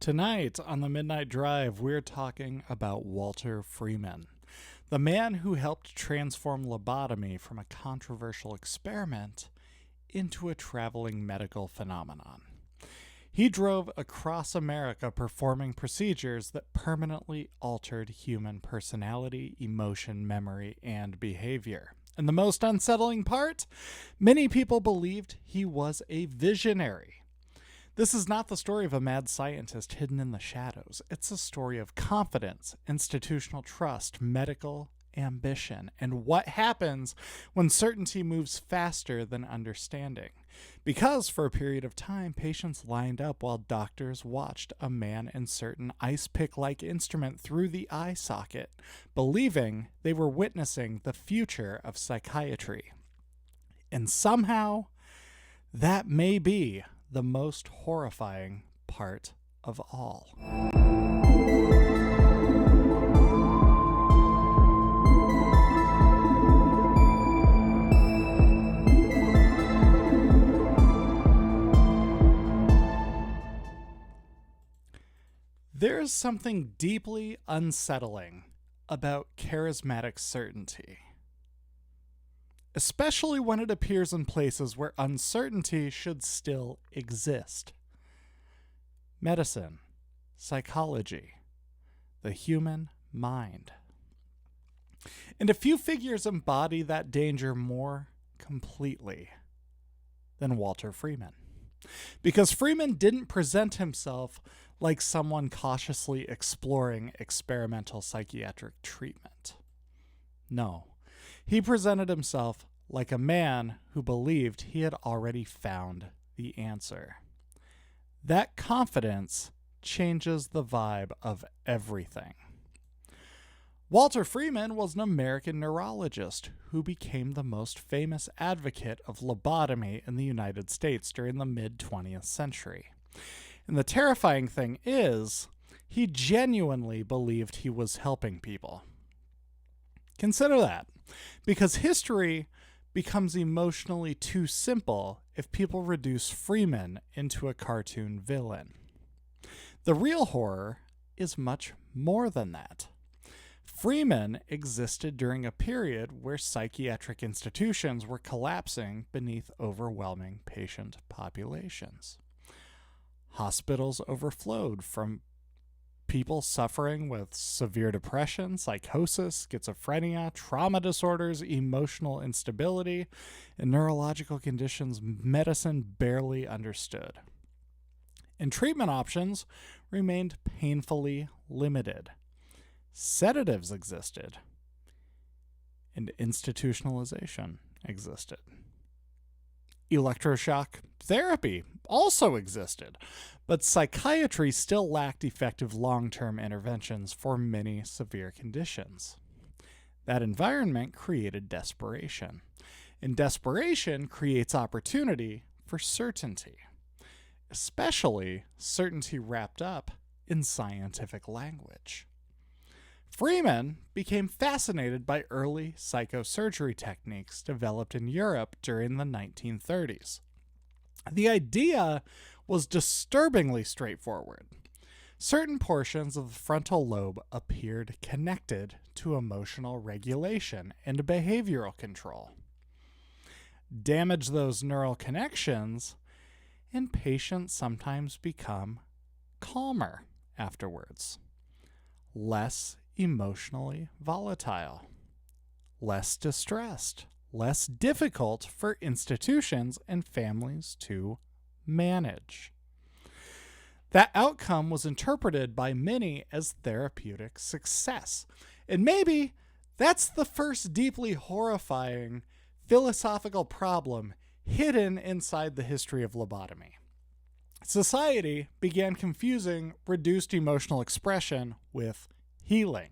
Tonight on the Midnight Drive, we're talking about Walter Freeman, the man who helped transform lobotomy from a controversial experiment into a traveling medical phenomenon. He drove across America performing procedures that permanently altered human personality, emotion, memory, and behavior. And the most unsettling part? Many people believed he was a visionary. This is not the story of a mad scientist hidden in the shadows. It's a story of confidence, institutional trust, medical ambition, and what happens when certainty moves faster than understanding. Because for a period of time, patients lined up while doctors watched a man insert an Icepick-like instrument through the eye socket, believing they were witnessing the future of psychiatry. And somehow, that may be the most horrifying part of all. There is something deeply unsettling about charismatic certainty, especially when it appears in places where uncertainty should still exist. Medicine, psychology, the human mind. And a few figures embody that danger more completely than Walter Freeman. Because Freeman didn't present himself like someone cautiously exploring experimental psychiatric treatment. No. He presented himself like a man who believed he had already found the answer. That confidence changes the vibe of everything. Walter Freeman was an American neurologist who became the most famous advocate of lobotomy in the United States during the mid-20th century. And the terrifying thing is, he genuinely believed he was helping people. Consider that. Because history becomes emotionally too simple if people reduce Freeman into a cartoon villain. The real horror is much more than that. Freeman existed during a period where psychiatric institutions were collapsing beneath overwhelming patient populations. Hospitals overflowed from people suffering with severe depression, psychosis, schizophrenia, trauma disorders, emotional instability, and neurological conditions medicine barely understood. And treatment options remained painfully limited. Sedatives existed, and institutionalization existed. Electroshock therapy also existed, but psychiatry still lacked effective long-term interventions for many severe conditions. That environment created desperation, and desperation creates opportunity for certainty, especially certainty wrapped up in scientific language. Freeman became fascinated by early psychosurgery techniques developed in Europe during the 1930s. The idea was disturbingly straightforward. Certain portions of the frontal lobe appeared connected to emotional regulation and behavioral control. Damage those neural connections, and patients sometimes become calmer afterwards, less emotionally volatile, less distressed, less difficult for institutions and families to manage. That outcome was interpreted by many as therapeutic success. And maybe that's the first deeply horrifying philosophical problem hidden inside the history of lobotomy. Society began confusing reduced emotional expression with healing.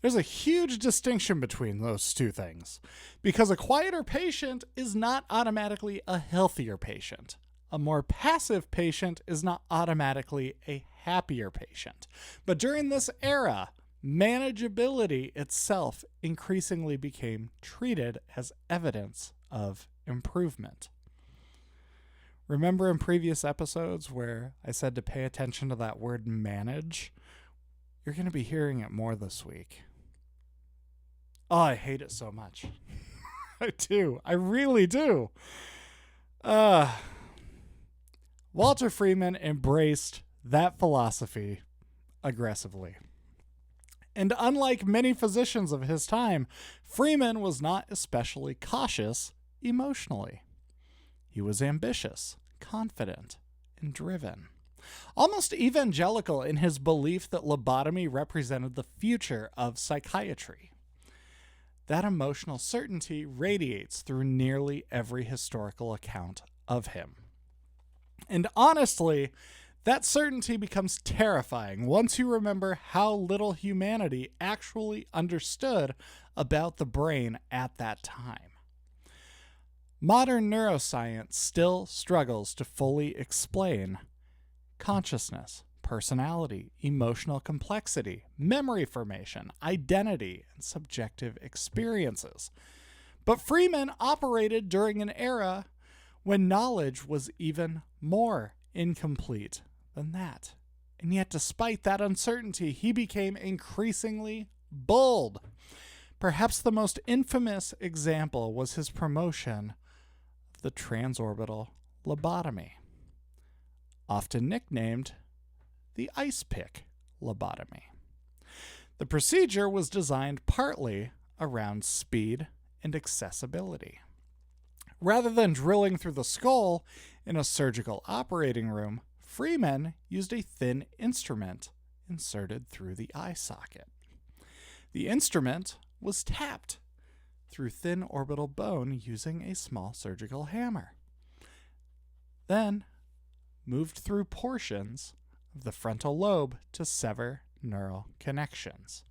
There's a huge distinction between those two things, because a quieter patient is not automatically a healthier patient. A more passive patient is not automatically a happier patient. But during this era, manageability itself increasingly became treated as evidence of improvement. Remember in previous episodes where I said to pay attention to that word manage? You're going to be hearing it more this week. Oh, I hate it so much. I do. I really do. Walter Freeman embraced that philosophy aggressively. And unlike many physicians of his time, Freeman was not especially cautious emotionally. He was ambitious, confident, and driven. Almost evangelical in his belief that lobotomy represented the future of psychiatry. That emotional certainty radiates through nearly every historical account of him. And honestly, that certainty becomes terrifying once you remember how little humanity actually understood about the brain at that time. Modern neuroscience still struggles to fully explain consciousness, personality, emotional complexity, memory formation, identity, and subjective experiences. But Freeman operated during an era when knowledge was even more incomplete than that. And yet, despite that uncertainty, he became increasingly bold. Perhaps the most infamous example was his promotion of the transorbital lobotomy, often nicknamed the Icepick lobotomy. The procedure was designed partly around speed and accessibility. Rather than drilling through the skull in a surgical operating room, Freeman used a thin instrument inserted through the eye socket. The instrument was tapped through thin orbital bone using a small surgical hammer, then moved through portions of the frontal lobe to sever neural connections.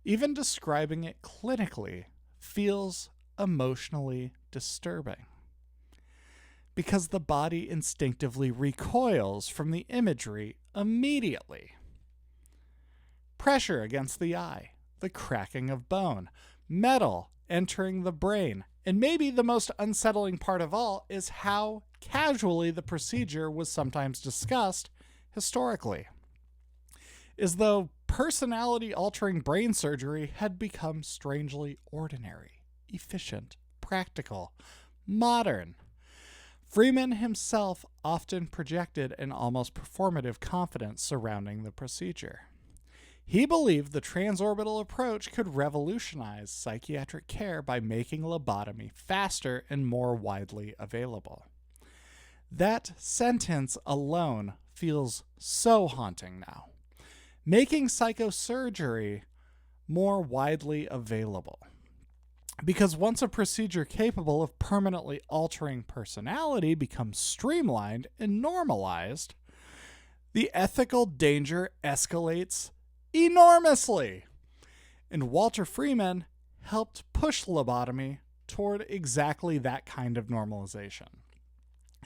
Even describing it clinically feels emotionally disturbing, because the body instinctively recoils from the imagery immediately. Pressure against the eye, the cracking of bone, metal entering the brain, and maybe the most unsettling part of all is how casually the procedure was sometimes discussed historically, as though personality-altering brain surgery had become strangely ordinary, efficient, practical, modern. Freeman himself often projected an almost performative confidence surrounding the procedure. He believed the transorbital approach could revolutionize psychiatric care by making lobotomy faster and more widely available. That sentence alone feels so haunting now. Making psychosurgery more widely available. Because once a procedure capable of permanently altering personality becomes streamlined and normalized, the ethical danger escalates enormously. And Walter Freeman helped push lobotomy toward exactly that kind of normalization.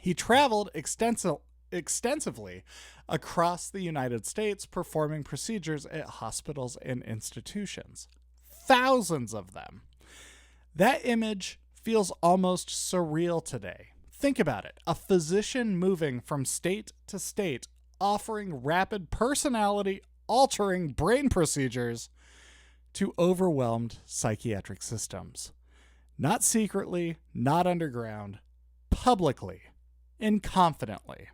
He traveled extensively across the United States performing procedures at hospitals and institutions. Thousands of them. That image feels almost surreal today. Think about it. A physician moving from state to state, offering rapid personality-altering brain procedures to overwhelmed psychiatric systems. Not secretly, not underground, publicly, and confidently.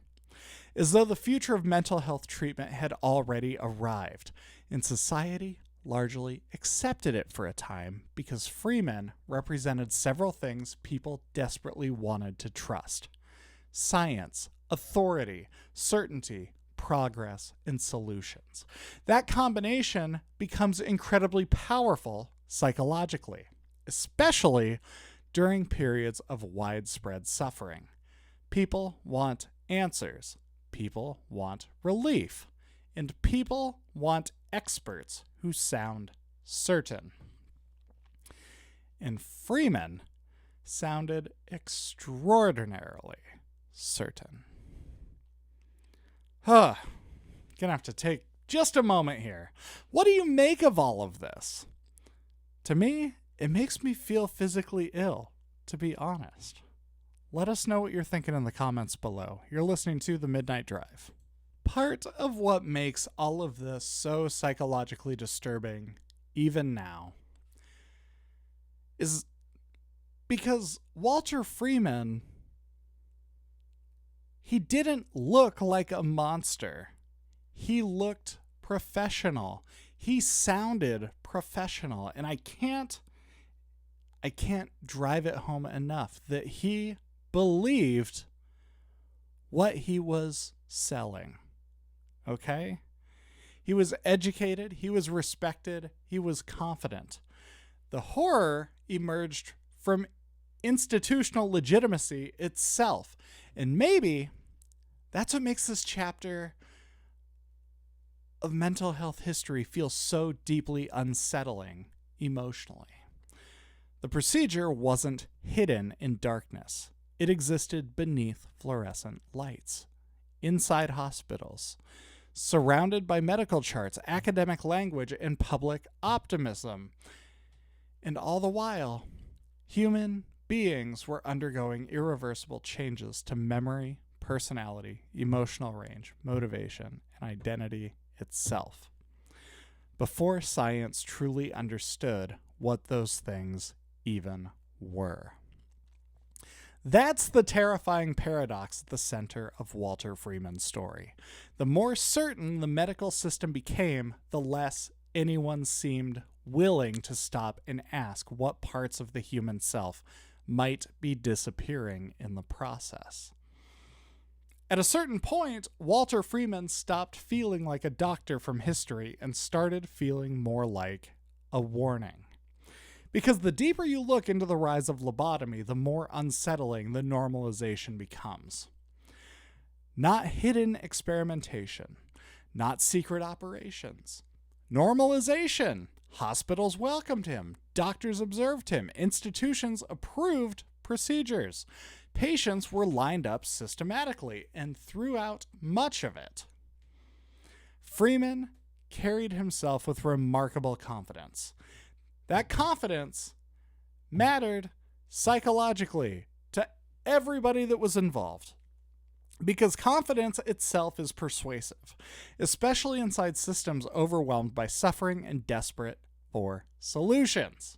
As though the future of mental health treatment had already arrived, and society largely accepted it for a time because Freeman represented several things people desperately wanted to trust: science, authority, certainty, progress, and solutions. That combination becomes incredibly powerful psychologically, especially during periods of widespread suffering. People want answers. People want relief. And people want experts who sound certain. And Freeman sounded extraordinarily certain. Gonna have to take just a moment here. What do you make of all of this? To me, it makes me feel physically ill, to be honest. Let us know what you're thinking in the comments below. You're listening to The Midnight Drive. Part of what makes all of this so psychologically disturbing, even now, is because Walter Freeman, he didn't look like a monster. He looked professional. He sounded professional. And I can't drive it home enough that he believed what he was selling. Okay? He was educated, he was respected, he was confident. The horror emerged from institutional legitimacy itself. And maybe that's what makes this chapter of mental health history feel so deeply unsettling emotionally. The procedure wasn't hidden in darkness. It existed beneath fluorescent lights, inside hospitals, surrounded by medical charts, academic language, and public optimism. And all the while, human beings were undergoing irreversible changes to memory, personality, emotional range, motivation, and identity itself, before science truly understood what those things even were. That's the terrifying paradox at the center of Walter Freeman's story. The more certain the medical system became, the less anyone seemed willing to stop and ask what parts of the human self might be disappearing in the process. At a certain point, Walter Freeman stopped feeling like a doctor from history and started feeling more like a warning. Because the deeper you look into the rise of lobotomy, the more unsettling the normalization becomes. Not hidden experimentation, not secret operations. Normalization. Hospitals welcomed him. Doctors observed him. Institutions approved procedures. Patients were lined up systematically, and throughout much of it, Freeman carried himself with remarkable confidence. That confidence mattered psychologically to everybody that was involved, because confidence itself is persuasive, especially inside systems overwhelmed by suffering and desperate for solutions.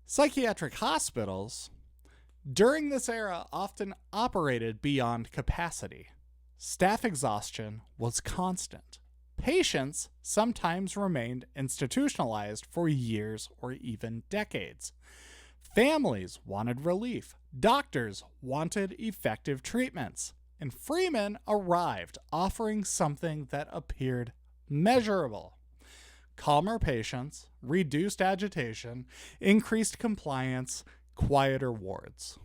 Psychiatric hospitals during this era often operated beyond capacity. Staff exhaustion was constant. Patients sometimes remained institutionalized for years or even decades. Families wanted relief. Doctors wanted effective treatments. And Freeman arrived offering something that appeared measurable. Calmer patients, reduced agitation, increased compliance, quieter wards.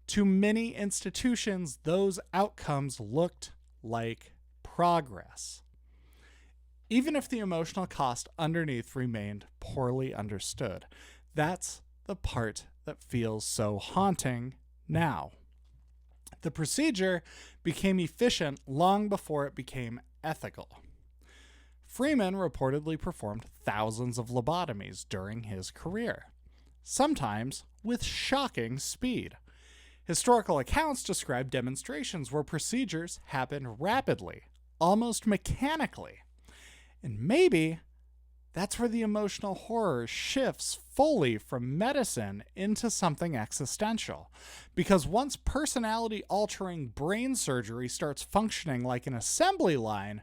To many institutions, those outcomes looked like progress, even if the emotional cost underneath remained poorly understood. That's the part that feels so haunting now. The procedure became efficient long before it became ethical. Freeman reportedly performed thousands of lobotomies during his career, sometimes with shocking speed. Historical accounts describe demonstrations where procedures happened rapidly, almost mechanically. And maybe that's where the emotional horror shifts fully from medicine into something existential. Because once personality-altering brain surgery starts functioning like an assembly line,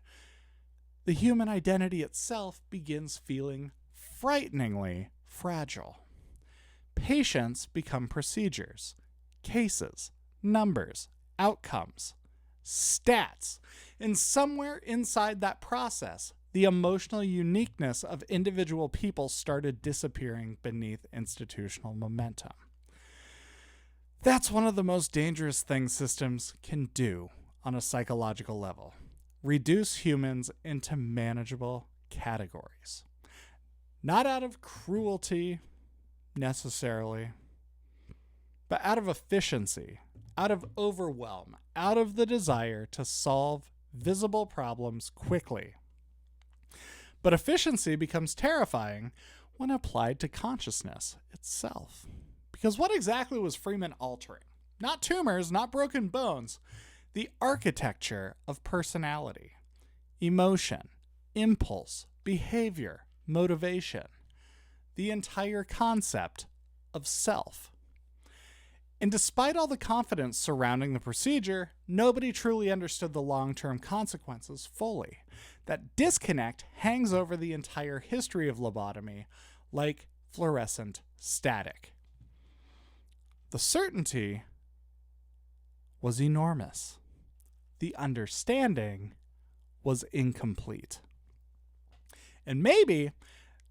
the human identity itself begins feeling frighteningly fragile. Patients become procedures, cases, numbers, outcomes, stats. And somewhere inside that process, the emotional uniqueness of individual people started disappearing beneath institutional momentum. That's one of the most dangerous things systems can do on a psychological level. Reduce humans into manageable categories. Not out of cruelty, necessarily, but out of efficiency, out of overwhelm, out of the desire to solve visible problems quickly. But efficiency becomes terrifying when applied to consciousness itself. Because what exactly was Freeman altering? not tumors, not broken bones, the architecture of personality, emotion, impulse, behavior, motivation, the entire concept of self. And despite all the confidence surrounding the procedure, nobody truly understood the long-term consequences fully. That disconnect hangs over the entire history of lobotomy like fluorescent static. The certainty was enormous. The understanding was incomplete. And maybe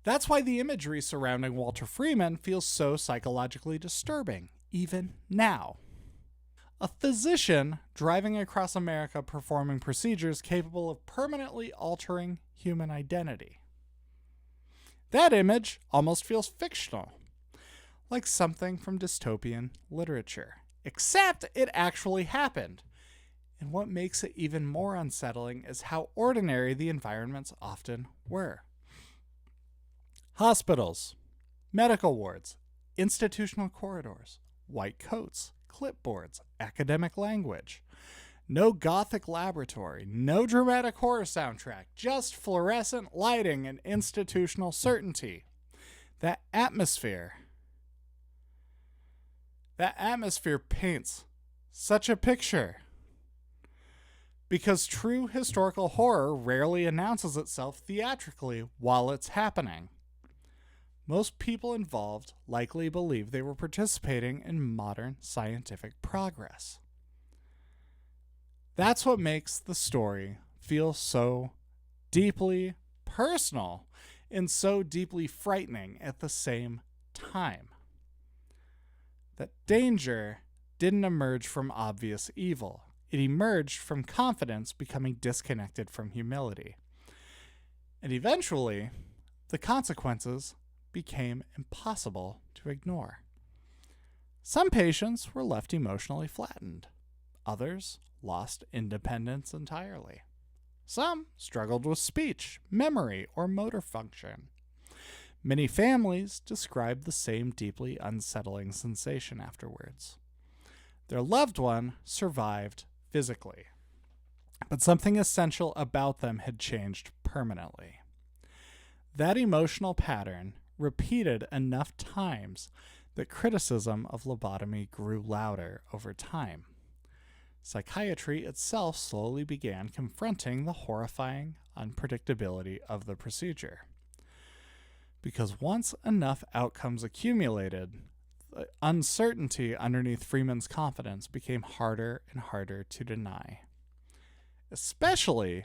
that's why the imagery surrounding Walter Freeman feels so psychologically disturbing, even now. A physician driving across America performing procedures capable of permanently altering human identity. That image almost feels fictional, like something from dystopian literature, except it actually happened. And what makes it even more unsettling is how ordinary the environments often were. Hospitals, medical wards, institutional corridors, white coats, clipboards, academic language. No gothic laboratory, no dramatic horror soundtrack, just fluorescent lighting and institutional certainty. That atmosphere paints such a picture. Because true historical horror rarely announces itself theatrically while it's happening. Most people involved likely believed they were participating in modern scientific progress. That's what makes the story feel so deeply personal and so deeply frightening at the same time. That danger didn't emerge from obvious evil. It emerged from confidence becoming disconnected from humility. And eventually, the consequences became impossible to ignore. Some patients were left emotionally flattened. Others lost independence entirely. Some struggled with speech, memory, or motor function. Many families described the same deeply unsettling sensation afterwards. Their loved one survived physically, but something essential about them had changed permanently. That emotional pattern repeated enough times that criticism of lobotomy grew louder over time. Psychiatry itself slowly began confronting the horrifying unpredictability of the procedure. Because once enough outcomes accumulated, the uncertainty underneath Freeman's confidence became harder and harder to deny, especially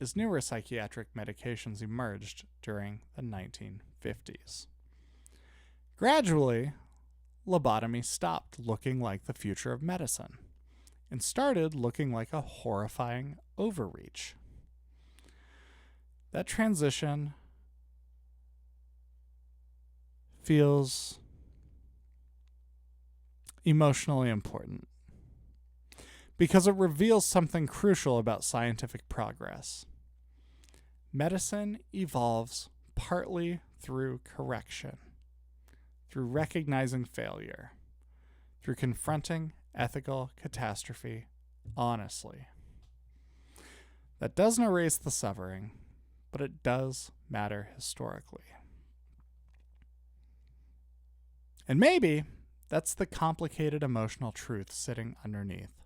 as newer psychiatric medications emerged during the 1950s. Gradually, lobotomy stopped looking like the future of medicine and started looking like a horrifying overreach. That transition feels emotionally important because it reveals something crucial about scientific progress. Medicine evolves partly through correction, through recognizing failure, through confronting ethical catastrophe honestly. That doesn't erase the suffering, but it does matter historically. And maybe that's the complicated emotional truth sitting underneath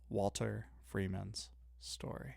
Walter Freeman's story.